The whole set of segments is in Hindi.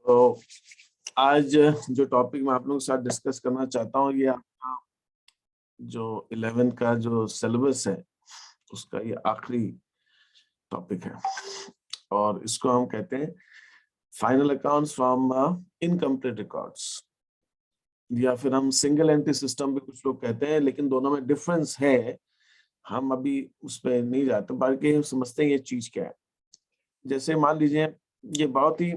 तो आज जो टॉपिक मैं आप लोगों के साथ डिस्कस करना चाहता हूँ, ये आपका जो 11 का जो सिलेबस है उसका ये आखिरी टॉपिक है और इसको हम कहते हैं final accounts from incomplete records, या फिर हम सिंगल एंट्री सिस्टम भी कुछ लोग कहते हैं, लेकिन दोनों में डिफरेंस है। हम अभी उस पर नहीं जाते, बल्कि हम समझते हैं ये चीज क्या है। जैसे मान लीजिए ये बहुत ही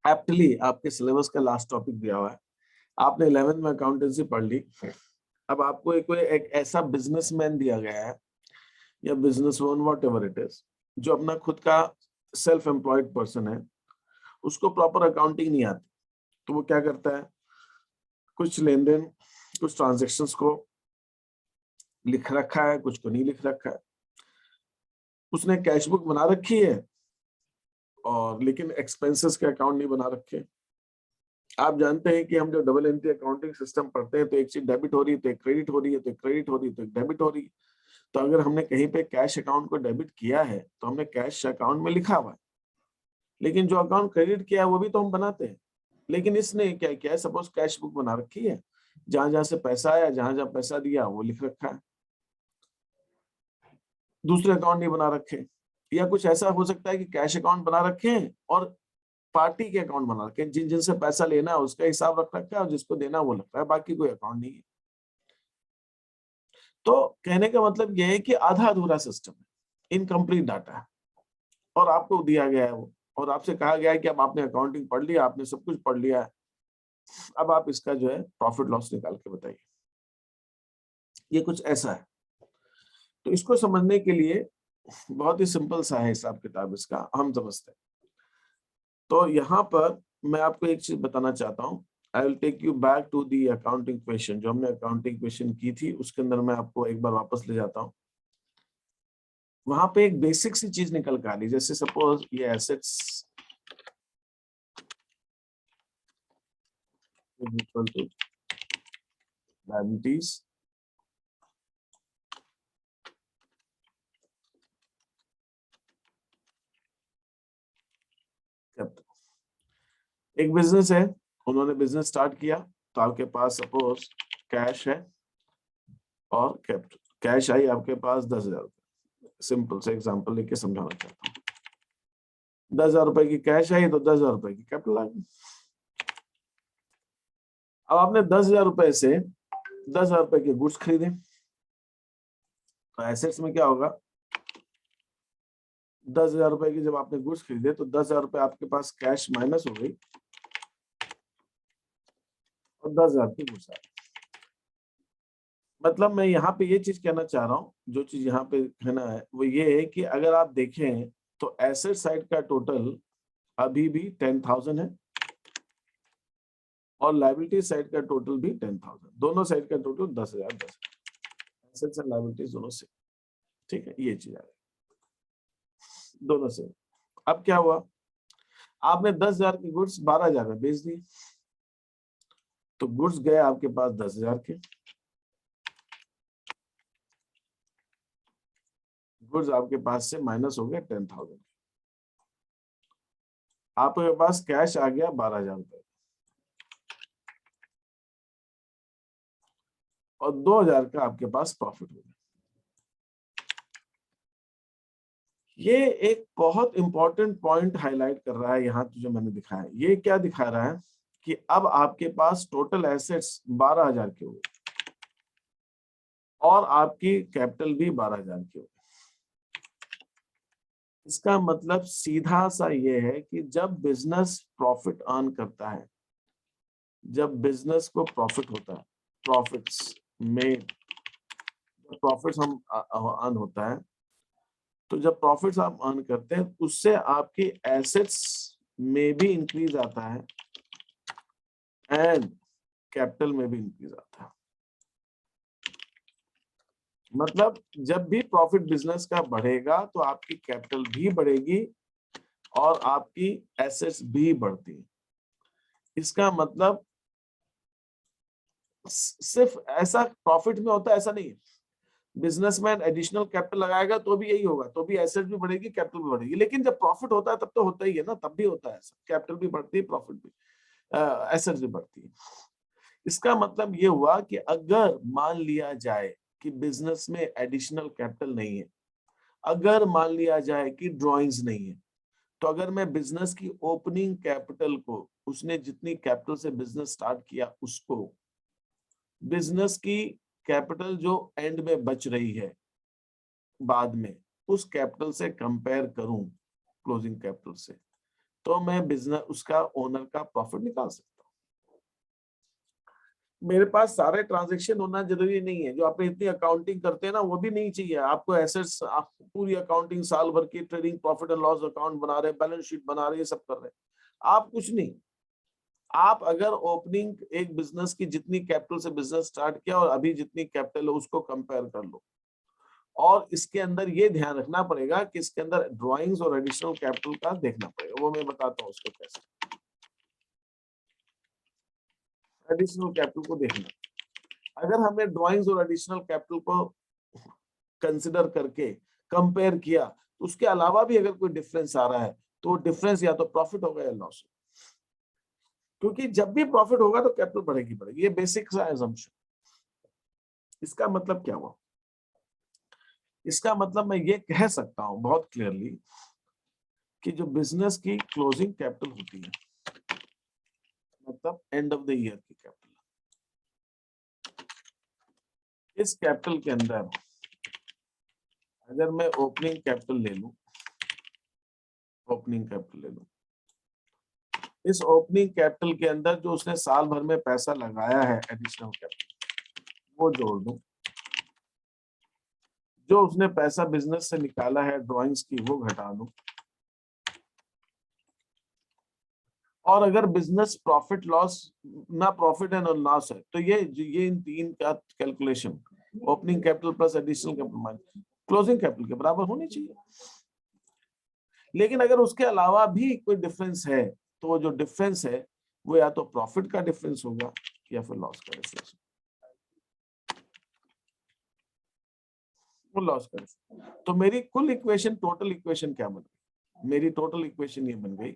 एप्टली आपके सिलेबस का लास्ट टॉपिक दिया हुआ है। आपने 11th में अकाउंटेंसी पढ़ ली। अब आपको एक ऐसा बिजनेसमैन दिया गया है या business woman, what ever it is, जो अपना खुद का सेल्फ एम्प्लॉयड पर्सन है, उसको प्रॉपर अकाउंटिंग नहीं आती। तो वो क्या करता है, कुछ लेन देन, कुछ ट्रांजेक्शन्स को लिख रखा है, कुछ को नहीं लिख रखा है। उसने कैश बुक बना रखी है और लेकिन एक्सपेंसेस के अकाउंट नहीं बना रखे। आप जानते हैं कि हम जो डबल एंट्री अकाउंटिंग सिस्टम पढ़ते हैं, तो एक चीज डेबिट हो रही है तो एक क्रेडिट हो रही है, तो एक क्रेडिट हो रही है तो एक डेबिट हो रही है। तो अगर हमने कहीं पे कैश अकाउंट को डेबिट किया है तो हमने कैश अकाउंट में लिखा हुआ है, लेकिन जो अकाउंट क्रेडिट किया है वो भी तो हम बनाते हैं। लेकिन इसने क्या किया है, सपोज कैश बुक बना रखी है, जहां जहां से पैसा आया, जहां जहां पैसा दिया वो लिख रखा है, दूसरे अकाउंट नहीं बना रखे। या कुछ ऐसा हो सकता है कि कैश अकाउंट बना रखे हैं और पार्टी के अकाउंट बना रखे हैं, जिनसे पैसा लेना है उसका हिसाब रख रखा है और जिसको देना वो रख रहा है, बाकी कोई अकाउंट नहीं है। तो कहने का मतलब यह है कि आधा अधूरा सिस्टम है, इनकम्प्लीट डाटा है, और आपको दिया गया है वो, और आपसे कहा गया है कि अब आपने अकाउंटिंग पढ़ लिया, आपने सब कुछ पढ़ लिया है, अब आप इसका जो है प्रॉफिट लॉस निकाल के बताइए। ये कुछ ऐसा है। तो इसको समझने के लिए बहुत ही सिंपल सा है हिसाब किताब, इसका हम समझते हैं। तो यहाँ पर मैं आपको एक चीज बताना चाहता हूँ। I will take you back to the accounting question, जो हमने अकाउंटिंग क्वेश्चन की थी उसके अंदर मैं आपको एक बार वापस ले जाता हूँ। वहां पे एक बेसिक सी चीज निकल कर आ रही, जैसे सपोज ये एसेट्स इक्वल टू लायबिलिटीज, एक बिजनेस है, उन्होंने बिजनेस स्टार्ट किया, तो आपके पास सपोज कैश है और कैपिटल। कैश आई आपके पास 10,000 रुपये, सिंपल से एग्जांपल लेके समझाना चाहता हूँ। 10,000 रुपए की कैश आई तो 10,000 रुपए की कैपिटल आ गई। अब आपने 10,000 रुपए से 10,000 रुपए के गुड्स खरीदे, तो एसेट्स में क्या होगा, 10,000 रुपए की जब आपने गुड्स खरीदे तो 10,000 रुपए आपके पास कैश माइनस हो गई और 10,000 की गुड्स आ गई। मतलब मैं यहाँ पे ये चीज कहना चाह रहा हूँ, जो चीज यहाँ पे कहना है वो ये है कि अगर आप देखें तो एसेट साइड का टोटल अभी भी 10,000 है और लायबिलिटी साइड का टोटल भी 10,000, दोनों साइड का टोटल 10,000 एसेट्स एंड लायबिलिटीज दोनों से। ठीक है, ये चीज आ गई दोनों से। अब क्या हुआ, आपने 10,000 की गुड्स 12,000 में बेच दी, तो गुड्स गए आपके पास 10,000 के, गुड्स आपके पास से माइनस हो गए 10,000। आपके पास कैश आ गया 12,000 रुपए और 2,000 का आपके पास प्रॉफिट हो गया। ये एक बहुत इंपॉर्टेंट पॉइंट हाईलाइट कर रहा है यहाँ जो मैंने दिखाया है। ये क्या दिखा रहा है कि अब आपके पास टोटल एसेट्स 12,000 के हो गए और आपकी कैपिटल भी 12,000 की हो गई। इसका मतलब सीधा सा ये है कि जब बिजनेस प्रॉफिट अर्न करता है, जब बिजनेस को प्रॉफिट होता है, प्रॉफिट्स में प्रॉफिट्स हम अर्न होता है, तो जब प्रॉफिट्स आप अर्न करते हैं उससे आपकी एसेट्स में भी इंक्रीज आता है एंड कैपिटल में भी इंक्रीज आता है। मतलब जब भी प्रॉफिट बिजनेस का बढ़ेगा तो आपकी कैपिटल भी बढ़ेगी और आपकी एसेट्स भी बढ़ती है। इसका मतलब सिर्फ ऐसा प्रॉफिट में होता है ऐसा नहीं है, बिजनेसमैन एडिशनल कैपिटल लगाएगा तो भी यही होगा, तो भी एसेट भी बढ़ेगी, कैपिटल भी बढ़ेगी। लेकिन जब प्रॉफिट होता है तब तो होता ही है ना, तब भी होता है ऐसा, कैपिटल भी बढ़ती है, प्रॉफिट भी, एसेट भी बढ़ती है। इसका मतलब ये हुआ कि अगर मान लिया जाए कि बिजनेस में एडिशनल कैपिटल नहीं है, अगर मान लिया जाए कि ड्रॉइंग्स नहीं है, तो अगर मैं बिजनेस की ओपनिंग कैपिटल को, उसने जितनी कैपिटल से बिजनेस स्टार्ट किया उसको, बिजनेस की कैपिटल जो एंड में बच रही है बाद में, उस कैपिटल से कंपेयर करूं क्लोजिंग कैपिटल से, तो मैं बिजनेस उसका ओनर का प्रॉफिट निकाल सकता हूं। मेरे पास सारे ट्रांजैक्शन होना जरूरी नहीं है, जो आप इतनी अकाउंटिंग करते हैं ना वो भी नहीं चाहिए आपको। एसेट्स पूरी अकाउंटिंग साल भर की trading profit and loss account बना रहे हैं, बैलेंस शीट बना रहे हैं, सब कर रहे हैं, आप कुछ नहीं। आप अगर ओपनिंग एक बिजनेस की जितनी कैपिटल से बिजनेस स्टार्ट किया और अभी जितनी कैपिटल है उसको कंपेयर कर लो, और इसके अंदर ये ध्यान रखना पड़ेगा कि इसके अंदर ड्राइंग्स और एडिशनल कैपिटल का देखना पड़ेगा, वो मैं बताता हूँ उसको कैसे। एडिशनल कैपिटल को देखना, अगर हमने ड्राइंग्स और एडिशनल कैपिटल को कंसिडर करके कंपेयर किया, तो उसके अलावा भी अगर कोई डिफरेंस आ रहा है तो डिफरेंस या तो प्रॉफिट होगा या लॉस, क्योंकि जब भी प्रॉफिट होगा तो कैपिटल बढ़ेगी बढ़ेगी, ये बेसिक सा assumption। इसका मतलब क्या हुआ? इसका मतलब मैं ये कह सकता हूं बहुत क्लियरली कि जो बिजनेस की क्लोजिंग कैपिटल होती है, मतलब एंड ऑफ द ईयर की कैपिटल, इस कैपिटल के अंदर अगर मैं ओपनिंग कैपिटल ले लूं, ओपनिंग कैपिटल ले लूं, इस ओपनिंग कैपिटल के अंदर जो उसने साल भर में पैसा लगाया है एडिशनल कैपिटल, वो जोड़ दूं, जो उसने पैसा बिजनेस से निकाला है ड्राइंग्स की वो घटा दूं, और अगर बिजनेस प्रॉफिट लॉस, ना प्रॉफिट है ना लॉस है, तो ये इन तीन का calculation opening capital plus additional capital minus closing capital के बराबर होनी चाहिए। लेकिन अगर उसके अलावा भी कोई डिफरेंस है, तो वो जो डिफरेंस है वो या तो प्रॉफिट का डिफरेंस होगा या फिर लॉस का डिफरेंस, वो लॉस का डिफरेंस। तो मेरी कुल इक्वेशन, टोटल इक्वेशन क्या बन गई? मेरी टोटल इक्वेशन ये बन गई,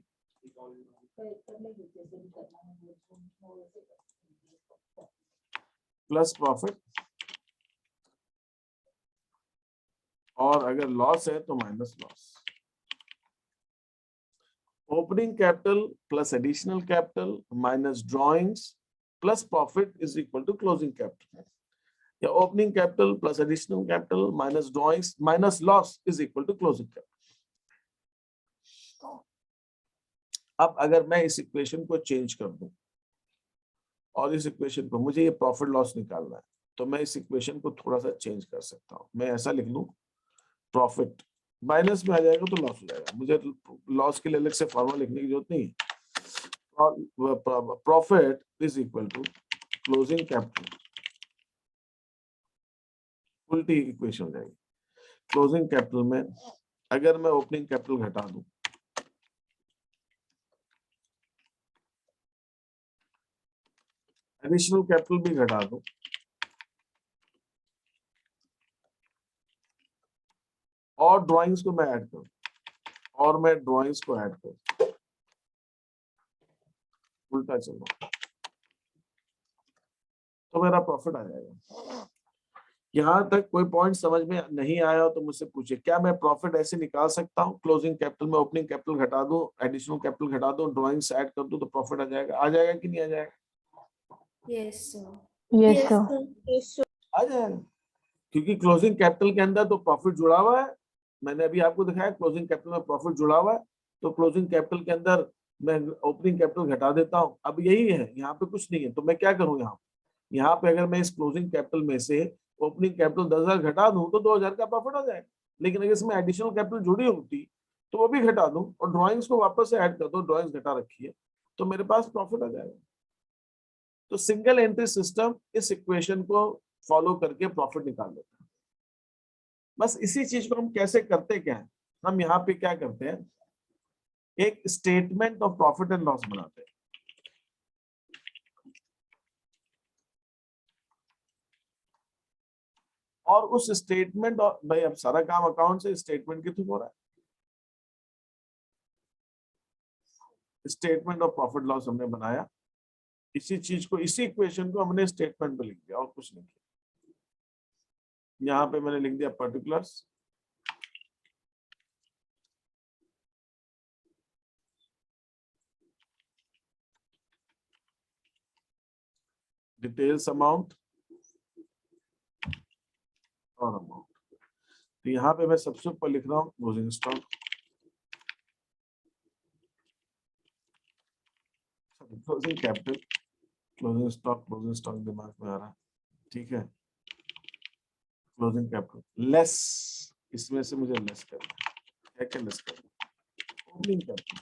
प्लस प्रॉफिट, और अगर लॉस है तो minus loss. Opening capital plus additional capital minus drawings plus profit is equal to closing capital, या opening capital plus additional capital minus drawings minus loss is equal to closing capital. अब अगर मैं इस इक्वेशन को चेंज कर दूं और इस इक्वेशन को, मुझे ये प्रॉफिट लॉस निकालना है, तो मैं इस इक्वेशन को थोड़ा सा चेंज कर सकता हूं। मैं ऐसा लिख लूं, प्रॉफिट माइनस में आ जाएगा तो लॉस हो जाएगा, मुझे लॉस के लिए अलग से फॉर्मूला लिखने की जरूरत नहीं है। Profit is equal to closing capital, उल्टी इक्वेशन हो जाएगी। क्लोजिंग कैपिटल में अगर मैं ओपनिंग कैपिटल घटा दूं, एडिशनल कैपिटल भी घटा दूं, और ड्राइंग्स को मैं ऐड करूं, और मैं ड्राइंग्स को ऐड करूं, उल्टा चल रहा, तो मेरा प्रॉफिट आ जाएगा। यहां तक कोई पॉइंट समझ में नहीं आया हो तो मुझसे पूछे, क्या मैं प्रॉफिट ऐसे निकाल सकता हूं? क्लोजिंग कैपिटल में ओपनिंग कैपिटल घटा दूं, एडिशनल कैपिटल घटा दूं, ड्राइंग्स ऐड कर दूं, तो प्रॉफिट आ जाएगा? आ जाएगा कि नहीं आ जाएगा? यस सर, यस सर, आ जाएगा, क्योंकि क्लोजिंग कैपिटल के अंदर तो प्रॉफिट जुड़ा हुआ है। मैंने अभी आपको दिखाया क्लोजिंग कैपिटल में प्रॉफिट जुड़ा हुआ है, तो क्लोजिंग कैपिटल के अंदर मैं ओपनिंग कैपिटल घटा देता हूं। अब यही है, यहाँ पे कुछ नहीं है, तो मैं क्या करूं? यहाँ पे अगर मैं इस क्लोजिंग कैपिटल में से ओपनिंग कैपिटल 10,000 घटा दूं तो 2,000 का प्रॉफिट हो जाएगा। लेकिन अगर इसमें एडिशनल कैपिटल जुड़ी होती तो वो भी घटा दूं और ड्राइंग्स को वापस से ऐड कर दो, ड्राइंग्स घटा रखी है, तो मेरे पास प्रॉफिट आ जाएगा। तो सिंगल एंट्री सिस्टम इस इक्वेशन को फॉलो करके प्रॉफिट निकाल लेता है। बस इसी चीज को हम कैसे करते क्या है, हम यहाँ पे क्या करते हैं, एक statement of profit and loss बनाते हैं। और उस स्टेटमेंट, और भाई अब सारा काम अकाउंट से स्टेटमेंट के थ्रू हो रहा है। स्टेटमेंट ऑफ प्रॉफिट लॉस हमने बनाया, इसी चीज को, इसी इक्वेशन को हमने स्टेटमेंट पे लिख दिया और कुछ नहीं किया। यहाँ पे मैंने लिख दिया पर्टिकुलर्स, डिटेल्स अमाउंट और अमाउंट। तो यहाँ पे मैं सबसे ऊपर लिख रहा हूँ closing stock, closing capital, closing stock दिमाग में आ रहा है, ठीक है। क्लोजिंग कैपिटल लेस, इसमें से मुझे लेस करना है, क्या क्या लेस करना है, ओपनिंग कैपिटल।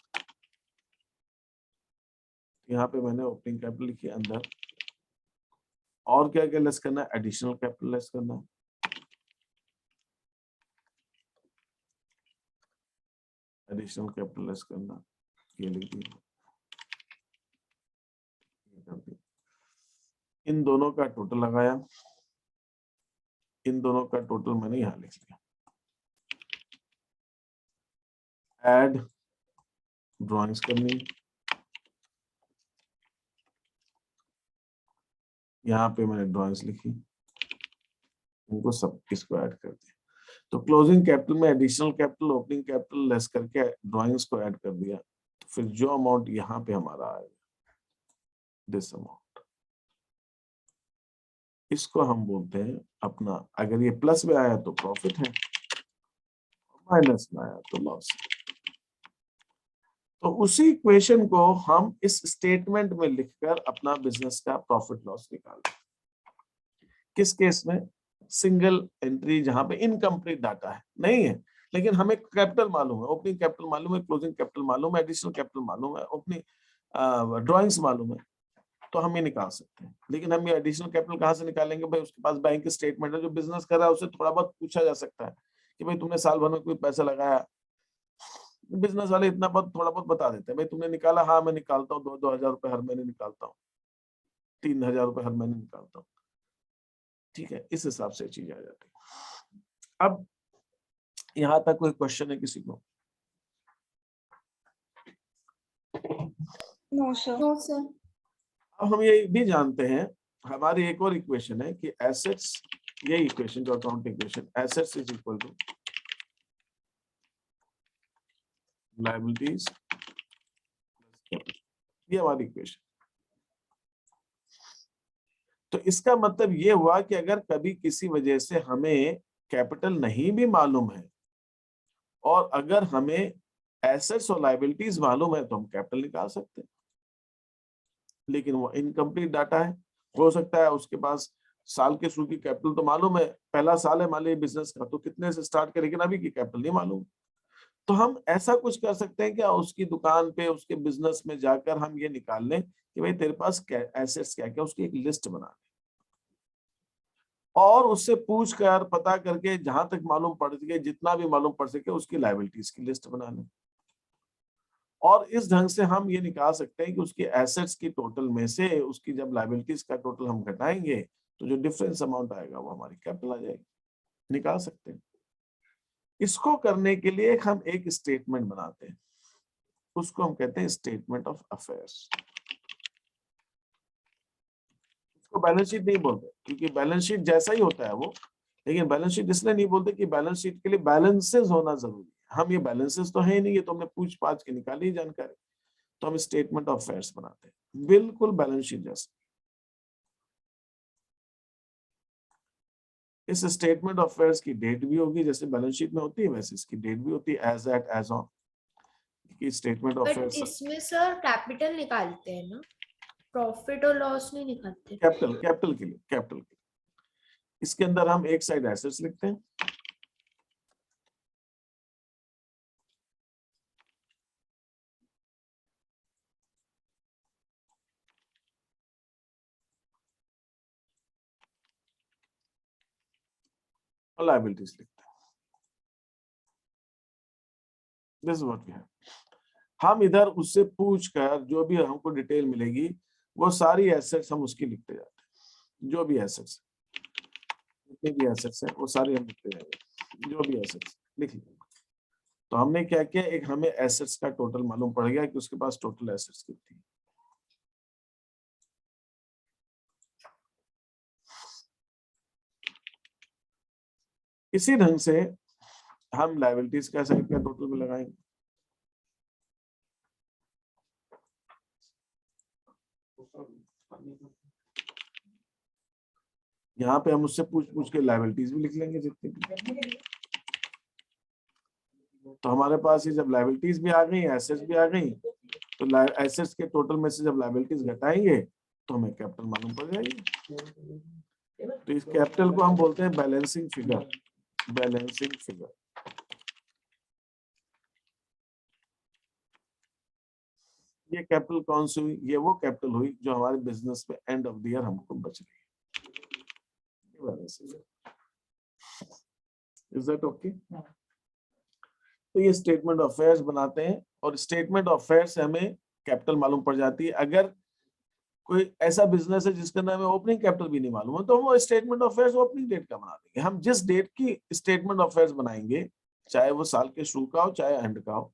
यहाँ पे मैंने ओपनिंग कैपिटल लिखी अंदर, और क्या क्या लेस करना है, एडिशनल कैपिटल लेस करना है, एडिशनल कैपिटल लेस करना, ये लिख दिया। इन दोनों का टोटल लगाया, इन दोनों का टोटल मैंने यहां लिख लिया। ऐड ड्राइंग्स करनी, यहाँ पे मैंने ड्राइंग्स लिखी, उनको सब इसको ऐड कर दिया। तो क्लोजिंग कैपिटल में additional capital, opening capital less करके ड्राइंग्स को ऐड कर दिया। तो फिर जो अमाउंट यहाँ पे हमारा आएगा, दिस अमाउंट, इसको हम बोलते हैं अपना, अगर ये प्लस में आया तो प्रॉफिट है, माइनस में आया तो लॉस है। तो उसी इक्वेशन को हम इस स्टेटमेंट में लिखकर अपना बिजनेस का प्रॉफिट लॉस निकालते हैं। किस केस में? सिंगल एंट्री जहां पे इनकम्प्लीट डाटा है, नहीं है, लेकिन हमें कैपिटल मालूम है, ओपनिंग कैपिटल मालूम है, क्लोजिंग कैपिटल मालूम है, एडिशनल कैपिटल मालूम है, ओपनिंग ड्राइंग्स मालूम है, तो हम ये निकाल सकते हैं। लेकिन हम ये एडिशनल कैपिटल कहाँ से निकालेंगे? भाई उसके पास बैंक स्टेटमेंट है, जो बिजनेस कर रहा है उससे थोड़ा बहुत पूछा जा सकता है कि भाई तुमने साल भर में कोई पैसा लगाया, बिजनेस वाले इतना बहुत थोड़ा बहुत बता देते हैं, भाई तुमने निकाला, हाँ मैं निकालता हूँ, 2-2 हजार रुपए हर महीने निकालता हूँ, 3 हजार रुपए हर महीने निकालता हूँ, ठीक है, इस हिसाब से चीज आ जाती है। अब यहां तक कोई क्वेश्चन है किसी को? No sir. No, sir. अब हम ये भी जानते हैं, हमारी एक और इक्वेशन है कि एसेट्स, ये इक्वेशन जो accounting equation, assets is equal to liabilities, ये हमारी इक्वेशन। तो इसका मतलब ये हुआ कि अगर कभी किसी वजह से हमें कैपिटल नहीं भी मालूम है, और अगर हमें एसेट्स और लायबिलिटीज मालूम है, तो हम कैपिटल निकाल सकते हैं। लेकिन वो इनकम्प्लीट डाटा है, हो सकता है उसके पास साल के शुरू की कैपिटल तो मालूम है, पहला साल है मान लीजिए बिजनेस का, तो कितने से स्टार्ट करें, लेकिन अभी की कैपिटल नहीं मालूम। तो हम ऐसा कुछ कर सकते हैं क्या, उसकी दुकान पे, उसके बिजनेस में जाकर हम ये निकाल लें कि भाई तेरे पास एसेट्स क्या क्या, उसकी एक लिस्ट बना लें, और उससे पूछ कर पता करके जहां तक मालूम पड़ सके, जितना भी मालूम पड़ सके, उसकी लायबिलिटीज की लिस्ट बना लें। और इस ढंग से हम ये निकाल सकते हैं कि उसकी एसेट्स की टोटल में से उसकी जब लायबिलिटीज का टोटल हम घटाएंगे, तो जो डिफरेंस अमाउंट आएगा वो हमारी कैपिटल आ जाएगी, निकाल सकते हैं। इसको करने के लिए हम एक स्टेटमेंट बनाते हैं, उसको हम कहते हैं स्टेटमेंट ऑफ अफेयर्स। उसको बैलेंस शीट नहीं बोलते, क्योंकि बैलेंस शीट जैसा ही होता है वो, लेकिन बैलेंस शीट इसलिए नहीं बोलते कि बैलेंस शीट के लिए बैलेंसेस होना जरूरी है। हम ये बैलेंसेस तो है ही नहीं, ये तो हमने पूछ पाछ के निकाली जानकारी, तो हम स्टेटमेंट ऑफ अफेयर्स बनाते हैं, बिल्कुल बैलेंस शीट जैसा। इस स्टेटमेंट ऑफ अफेयर्स की डेट भी होगी, जैसे बैलेंस शीट में होती है वैसे इसकी डेट भी होती है, एज एट एज ऑन, कि स्टेटमेंट ऑफ बट अफेयर्स। इसमें सर कैपिटल निकालते हैं ना, प्रॉफिट और लॉस नहीं निकालते। कैपिटल, कैपिटल के लिए, कैपिटल के लिए इसके अंदर हम एक साइड एसेट्स लिखते हैं, और लायबिलिटीज लिखते हैं। This is what we have. हम इधर उससे पूछकर जो भी हमको डिटेल मिलेगी, वो सारी एसेट्स हम उसकी लिखते जाते हैं, जो भी एसेट्स, जितने भी एसेट्स हैं वो सारे हम लिखते जाएंगे, जो भी एसेट्स लिख लेंगे। तो हमने क्या किया, एक हमें एसेट्स का टोटल मालूम पड़ गया कि उसके पास टोटल एसेट्स कितनी है। इसी ढंग से हम लायबिलिटीज का साइड का टोटल में लगाएंगे। यहाँ पे हम उससे पूछ के लायबिलिटीज भी लिख लेंगे जितनी भी। तो हमारे पास ये जब लायबिलिटीज भी आ गई, एसेट्स भी आ गई, तो एसेट्स के टोटल में से जब लायबिलिटीज घटाएंगे तो हमें कैपिटल मालूम पड़ जाएगी। तो इस कैपिटल को हम बोलते हैं बैलेंसिंग फिगर। बैलेंसिंग फिगर ये कैपिटल कौन सी हुई? ये वो कैपिटल हुई जो हमारे बिजनेस में एंड ऑफ द ईयर हमको बच रही है। Is that okay? तो ये स्टेटमेंट ऑफ अफेयर्स बनाते हैं और स्टेटमेंट ऑफ अफेयर्स से हमें कैपिटल मालूम पड़ जाती है। अगर कोई ऐसा बिजनेस है जिसका नाम है ओपनिंग कैपिटल भी नहीं मालूम है, तो हम वो statement of affairs opening date का बना देंगे। हम जिस डेट की स्टेटमेंट ऑफ अफेयर्स बनाएंगे, चाहे वो साल के शुरू का हो चाहे एंड का हो,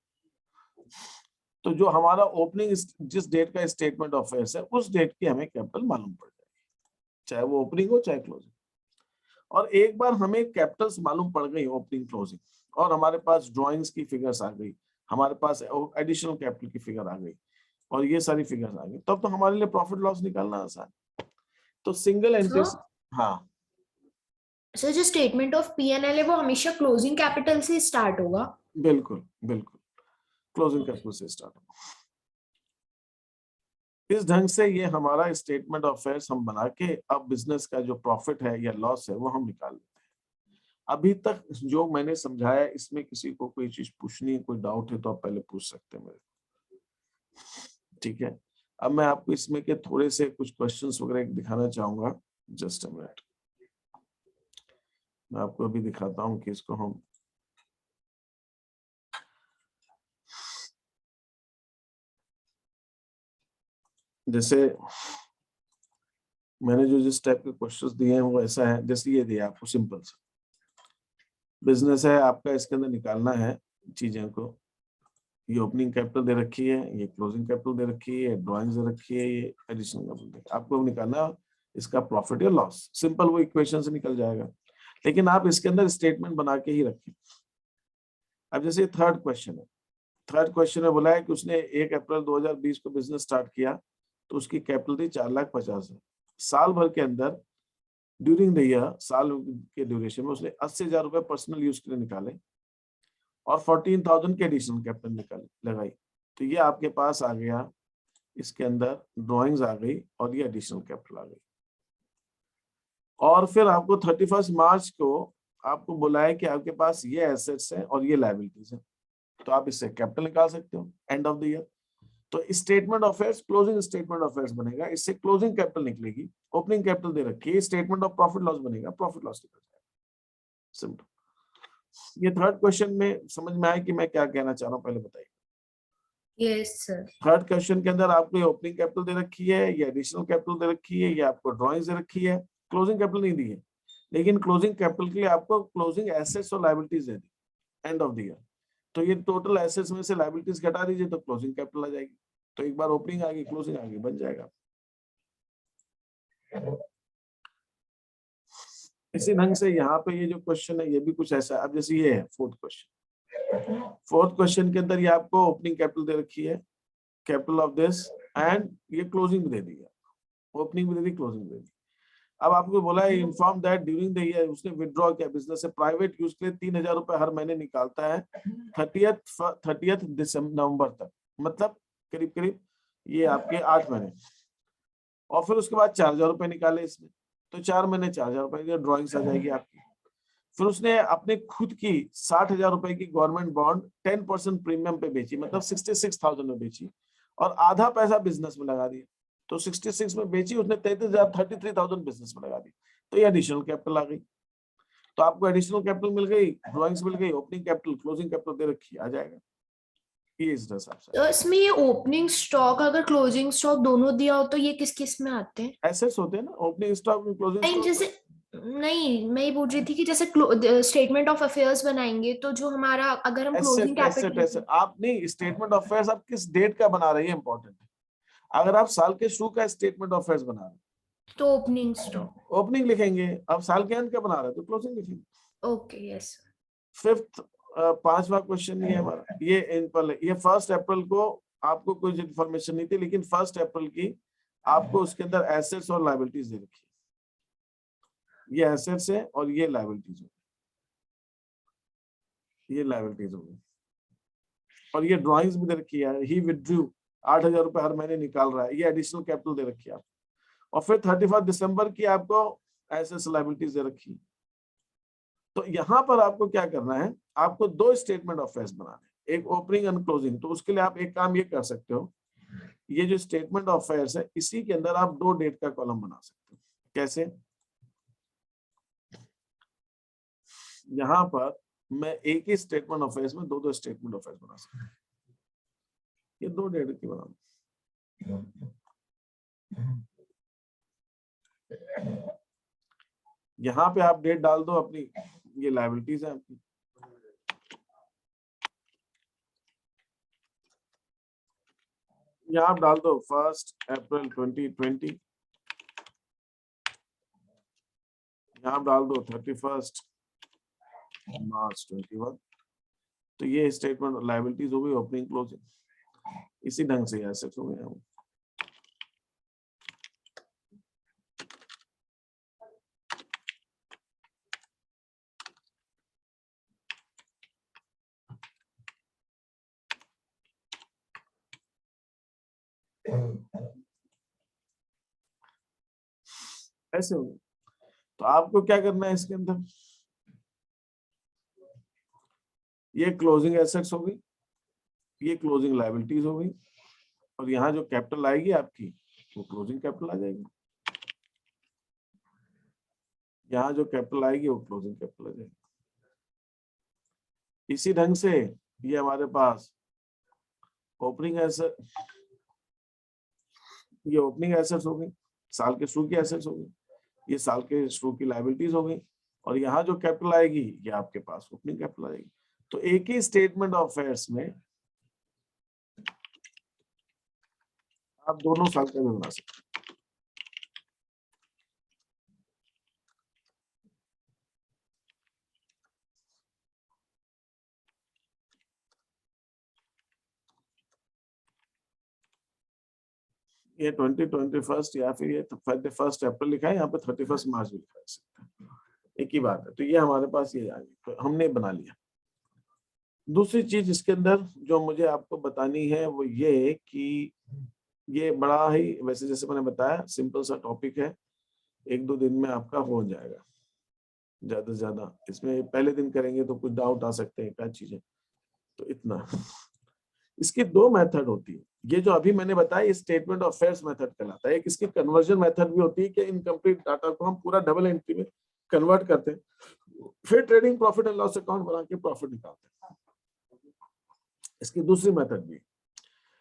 तो जो हमारा ओपनिंग जिस डेट का स्टेटमेंट ऑफ अफेयर्स है उस डेट की हमें कैपिटल मालूम पड़ जाएगी, चाहे वो ओपनिंग हो चाहे क्लोजिंग। और एक बार हमें कैपिटल्स मालूम पड़ गई ओपनिंग क्लोजिंग, और हमारे पास ड्राइंग्स की फिगर्स आ गई, हमारे पास एडिशनल कैपिटल की फिगर आ गई, और ये सारी फिगर्स आ गई, तब तो हमारे लिए प्रॉफिट लॉस निकालना आसान। तो सिंगल एंट्री। हाँ सर, जो स्टेटमेंट ऑफ P&L है वो हमेशा क्लोजिंग कैपिटल से स्टार्ट होगा? बिल्कुल बिल्कुल, क्लोजिंग कैपिटल से स्टार्ट होगा। इस ढंग से ये हमारा स्टेटमेंट ऑफ अफेयर्स हम बना के अब बिजनेस का जो प्रॉफिट है या लॉस है वो हम निकाल लेते हैं। अभी तक जो मैंने समझाया, इसमें किसी को कोई चीज पूछनी है, कोई डाउट है तो आप पहले पूछ सकते हैं मेरे। ठीक है, अब मैं आपको इसमें के थोड़े से कुछ क्वेश्चंस वगैरह दिखाना चाहूंगा। जस्ट अ मिनट, मैं आपको अभी दिखाता हूं कि इसको हम जैसे मैंने जो जिस टाइप के क्वेश्चंस दिए हैं वो ऐसा है, जैसे ये दिया आपको सिंपल सा बिजनेस है आपका, इसके अंदर निकालना है चीजें को। ये ओपनिंग कैपिटल दे रखी है, ये क्लोजिंग कैपिटल दे रखी है, ड्राइंग्स दे रखी है, ये एडिशनल कैपिटल। आपको निकालना इसका प्रॉफिट या लॉस, सिंपल वो इक्वेशन से निकल जाएगा, लेकिन आप इसके अंदर स्टेटमेंट बना के ही रखें। अब जैसे थर्ड क्वेश्चन है, थर्ड क्वेश्चन में बोला है कि उसने 1 अप्रैल 2020 को बिजनेस स्टार्ट किया, तो उसकी कैपिटल थी 4,50,000। साल भर के अंदर ड्यूरिंग द ईयर, साल के ड्यूरेशन में उसने 80,000 रुपए पर्सनल यूज के लिए निकाले और 14,000 के एडिशनल कैपिटल लगाई। तो ये आपके पास आ गया, इसके अंदर ड्राइंग्स आ गई और ये एडिशनल कैपिटल आ गई। और फिर आपको 31 मार्च को आपको बुलाया कि आपके पास ये एसेट्स हैं और ये लायबिलिटीज हैं, तो आप इससे कैपिटल निकाल सकते हो एंड ऑफ द ईयर। तो statement of affairs closing statement of affairs बनेगा, इससे क्लोजिंग कैपिटल निकलेगी, ओपनिंग कैपिटल दे रखी है, स्टेटमेंट ऑफ प्रॉफिट लॉस बनेगा, प्रॉफिट लॉस निकल जाएगा। सिंपल। ये थर्ड क्वेश्चन में समझ में आया कि मैं क्या कहना चाह रहा हूँ, पहले बताइए। Yes sir. थर्ड क्वेश्चन के अंदर आपको ये ओपनिंग कैपिटल दे रखी है, ये एडिशनल कैपिटल दे रखी है, ये आपको ड्राइंग्स दे रखी है, क्लोजिंग कैपिटल नहीं दी है, लेकिन क्लोजिंग कैपिटल के लिए आपको क्लोजिंग एसेट्स और liabilities they the end of the year. तो ये टोटल एसेट्स में से लायबिलिटीज घटा दीजिए तो क्लोजिंग कैपिटल आ जाएगी। तो एक बार ओपनिंग आ गई, क्लोजिंग आ गई, बन जाएगा। इसी ढंग से यहाँ पे ये जो क्वेश्चन है ये भी कुछ ऐसा। अब जैसे ये है फोर्थ क्वेश्चन, फोर्थ क्वेश्चन के अंदर ये आपको ओपनिंग कैपिटल दे रखी है, कैपिटल ऑफ दिस, एंड ये क्लोजिंग भी दे दी है, ओपनिंग भी दे दी, क्लोजिंग भी दे दी। अब आपको बोला है inform that during the year उसने विथड्रॉ किया बिजनेस से प्राइवेट यूज के लिए 3,000 रुपए हर महीने निकालता है 30th नवंबर तक, मतलब करीब करीब ये आपके 8 महीने। और फिर उसके बाद 4,000 रुपए निकाले इसमें, तो 4 महीने 4,000 रुपए ड्रॉइंग्स आ जाएगी आपकी। फिर उसने अपने खुद की 60,000 रुपए की गवर्नमेंट बॉन्ड 10% प्रीमियम पे बेची, मतलब 66,000 में बेची, और आधा पैसा बिजनेस में लगा दिया। तो 66 में बेची उसने, 33,000 बिजनेस में लगा दी, तो ये एडिशनल कैपिटल आ गई। तो आपको एडिशनल कैपिटल मिल गई, ड्रॉइंग्स मिल गई, ओपनिंग कैपिटल, क्लोजिंग कैपिटल दे रखी, आ जाएगा। ये इस हिसाब से। तो इसमें ये ओपनिंग स्टॉक अगर क्लोजिंग स्टॉक दोनों दिया हो तो ये किस किस में आते हैं? एसेट्स होते हैं ना, ओपनिंग स्टॉक, क्लोजिंग नहीं, स्टॉक। जैसे नहीं, मैं ये पूछ रही थी कि जैसे स्टेटमेंट ऑफ अफेयर्स बनाएंगे तो जो हमारा, अगर हम क्लोजिंग कैपिटल एसेट आप नहीं, स्टेटमेंट ऑफ अफेयर्स आप किस डेट का बना रही है इंपॉर्टेंट है। अगर आप साल के शुरू का स्टेटमेंट ऑफ अफेयर्स बना रहे हैं तो ओपनिंग स्टॉक। ओपनिंग लिखेंगे, अब साल के अंत का बना रहे हैं तो क्लोजिंग लिखेंगे। Okay, yes. फिफ्थ पांचवा क्वेश्चन ये हमारा, ये ये 1 अप्रैल को आपको कोई इन्फॉर्मेशन नहीं थी, लेकिन 1 अप्रैल की आपको उसके अंदर एसेट्स और लायबिलिटीज दे रखी है। ये एसेट्स है और ये लायबिलिटीज हो, ये लायबिलिटीज हो गई, और ये ड्राइंग्स भी दे रखी है। ही विथड्रू 8,000 रुपए हर महीने निकाल रहा है, ये एडिशनल कैपिटल दे रखी है आपको। और फिर 31 दिसंबर की आपको एसेट्स लायबिलिटीज दे रखी है। तो यहाँ पर आपको क्या करना है, आपको 2 स्टेटमेंट ऑफ अफेयर्स बनाने, एक ओपनिंग एंड क्लोजिंग। तो उसके लिए आप एक काम ये कर सकते हो, ये जो स्टेटमेंट ऑफ अफेयर्स है इसी के अंदर आप 2 डेट का कॉलम बना सकते हो। कैसे? यहाँ पर मैं एक ही स्टेटमेंट ऑफ अफेयर्स में 2 स्टेटमेंट ऑफ अफेयर्स बना सकता हूँ। ये 2 डेट की बना, यहाँ पे आप डेट डाल दो अपनी, ये लायबिलिटीज है आपकी। यहाँ आप डाल दो 1 अप्रैल 2020, यहाँ आप डाल दो 31 मार्च 21। तो ये स्टेटमेंट लायबिलिटीज हो गई, ओपनिंग क्लोजिंग। इसी ढंग से एसेट्स हो गए। ऐसे हो गए। तो आपको क्या करना है इसके अंदर, ये क्लोजिंग एसेट्स हो गई, ये क्लोजिंग लायबिलिटीज हो गई, और यहाँ जो कैपिटल आएगी आपकी वो क्लोजिंग कैपिटल आ जाएगी। यहाँ जो कैपिटल आएगी वो क्लोजिंग कैपिटल आ जाएगी। इसी ढंग से ये हमारे पास ओपनिंग एसेट, ये ओपनिंग एसेट्स हो गई, साल के शुरू की एसेट्स हो गई, ये साल के शुरू की लायबिलिटीज हो गई, और यहाँ जो कैपिटल आएगी ये आपके पास ओपनिंग कैपिटल आ जाएगी। तो एक ही स्टेटमेंट ऑफ अफेयर्स में आप दोनों साल का भी बना सकते हैं। ये 2021 या फिर ये 31 अप्रैल लिखा है, यहाँ पे 31 मार्च भी लिखा है, एक ही बात है। तो ये हमारे पास ये आ गई, तो हमने बना लिया। दूसरी चीज इसके अंदर जो मुझे आपको बतानी है वो ये कि ये बड़ा ही, वैसे जैसे मैंने बताया सिंपल सा टॉपिक है, 1-2 दिन में आपका हो जाएगा ज्यादा से ज्यादा। इसमें पहले दिन करेंगे तो कुछ डाउट आ सकते हैं, क्या चीजें, तो इतना। इसकी 2 मेथड होती है। ये जो अभी मैंने बताया ये स्टेटमेंट ऑफ अफेयर्स मेथड कहलाता है। एक इसकी कन्वर्जन मेथड भी होती है कि इनकम्प्लीट डाटा को हम पूरा डबल एंट्री में कन्वर्ट करते हैं, फिर trading profit and loss account बना के प्रॉफिट निकालते हैं। इसकी दूसरी मेथड भी,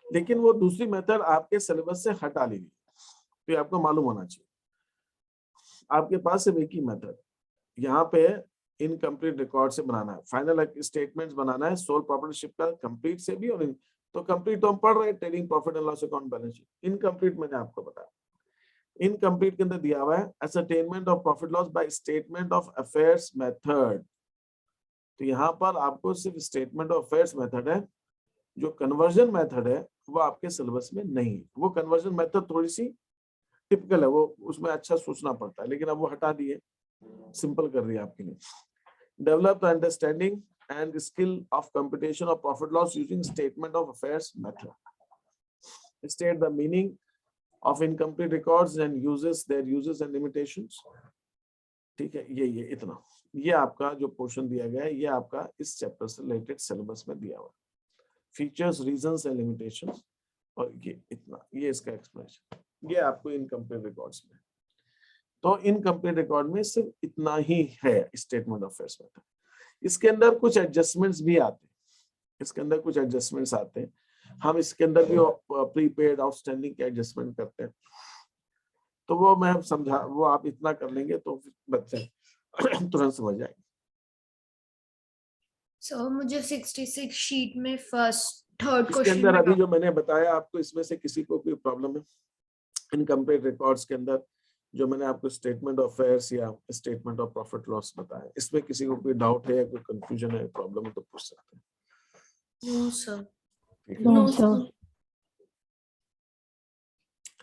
लेकिन वो दूसरी मेथड आपके सिलेबस से हटा ली गई, तो ये आपको मालूम होना चाहिए। आपके पास सिर्फ एक ही मेथड यहाँ पे इनकम्प्लीट रिकॉर्ड से बनाना है, फाइनल स्टेटमेंट्स बनाना है सोल प्रॉपर्टीशिप का कंप्लीट से भी, और तो कंप्लीट तो हम पढ़ रहे हैं trading profit and loss account balance sheet. Incomplete मैंने आपको बताया, इनकम्प्लीट के अंदर दिया हुआ है ascertainment of profit loss by statement of affairs method. तो यहाँ पर आपको सिर्फ स्टेटमेंट ऑफ अफेयर्स मेथड है, जो कन्वर्जन मेथड है वो आपके सिलेबस में नहीं है। वो कन्वर्जन मेथड थोड़ी सी टिपिकल है, वो उसमें अच्छा सोचना पड़ता है, लेकिन अब वो हटा दिए, सिंपल कर दिया आपके लिए। Develop the understanding and skill of computation of profit loss using statement of affairs method. State the meaning of incomplete records and uses their uses and limitations. ठीक है, ये इतना, ये आपका जो पोर्शन दिया गया है ये आपका इस चैप्टर से रिलेटेड सिलेबस में दिया हुआ फीचर्स, रीजंस एंड लिमिटेशंस, और ये इतना, ये इसका एक्सप्लेनेशन, ये आपको इनकम्प्लीट रिकॉर्ड्स में। तो इनकम्प्लीट रिकॉर्ड में सिर्फ इतना ही है स्टेटमेंट ऑफ अफेयर्स मेथड। इसके अंदर कुछ एडजस्टमेंट्स भी आते हैं, इसके अंदर कुछ एडजस्टमेंट्स आते हैं। हम इसके अंदर भी प्रीपेड आउटस्टैंडिंग के एडजस्टमेंट करते हैं। तो वो मैं समझा, वो आप इतना कर लेंगे तो बच्चे तुरंत समझ जाएंगे। सो मुझे 66 शीट में फर्स्ट थर्ड इसके अंदर क्वेश्चन अभी जो मैंने बताया आपको, इसमें से किसी को कोई प्रॉब्लम है? इनकम्प्लीट रिकॉर्ड्स के अंदर जो मैंने आपको स्टेटमेंट ऑफ अफेयर्स या स्टेटमेंट ऑफ प्रॉफिट लॉस बताया, इसमें किसी को कोई डाउट है या कोई कंफ्यूजन है, प्रॉब्लम है तो पूछ सकते हैं। No sir. ठीक है। No sir.